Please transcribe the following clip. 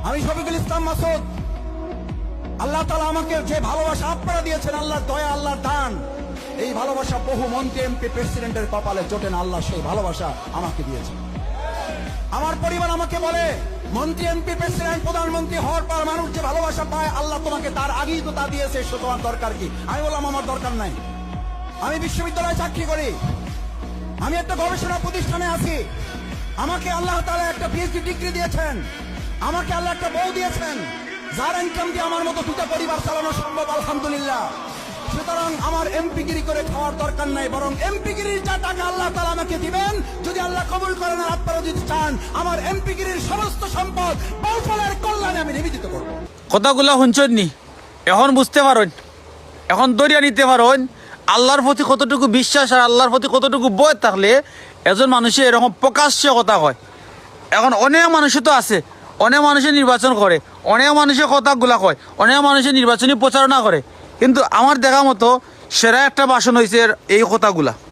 আমি শফিকুল ইসলাম মাসুদ। আল্লাহ তাআলা আমাকে যে ভালোবাসা আপনারা দিয়েছেন, আল্লাহর দয়া, আল্লাহর দান, এই ভালোবাসা বহু মন্ত্রী, এমপি, প্রেসিডেন্টের কপালে জোটে না। আল্লাহ সেই ভালোবাসা আমাকে দিয়েছেন। আমার পরিবার আমাকে বলে, মন্ত্রী, এমপি, প্রেসিডেন্ট, প্রধানমন্ত্রী হওয়ার পর মানুষ যে ভালোবাসা পায়, আল্লাহ তোমাকে তার আগেই তো তা দিয়েছে, সে তোমার দরকার কি? আমি বললাম আমার দরকার নাই। আমি বিশ্ববিদ্যালয়ে চাকরি করি, আমি একটা গবেষণা প্রতিষ্ঠানে আছি, আমাকে আল্লাহ তাআলা একটা পিএইচডি ডিগ্রি দিয়েছেন, আমাকে আল্লাহ একটা বউ দিয়েছেন, যার ইনকাম দিয়ে আমার মতো দুটো পরিবার চালানো সম্ভব, আলহামদুলিল্লাহ। সুতরাং আমার এমপিগিরি করে খাওয়ার দরকার নাই, বরং এমপিগিরির যা টাকা আল্লাহ তাআলা আমাকে দিবেন, যদি আল্লাহ কবুল করেন আর আপনারা যদি চান, আমার এমপিগিরির সমস্ত সম্পদ বাউফলের কল্যাণে আমি নিবেদিত করব। কথাগুলো শুনছেন নি? এখন বুঝতে পারেন, এখন দরিয়া নিতে পারেন আল্লাহর প্রতি কতটুকু বিশ্বাস আর আল্লাহর প্রতি কতটুকু বয় থাকলে এজন মানুষে এরকম প্রকাশ্যে কথা কয়। এখন অনেক মানুষই তো আছে, অনেক মানুষে নির্বাচন করে, অনেক মানুষে কথাগুলা কয়, অনেক মানুষে নির্বাচনী প্রচারণা করে, কিন্তু আমার দেখা মতো সেরা একটা ভাষণ হয়েছে এই কথাগুলা।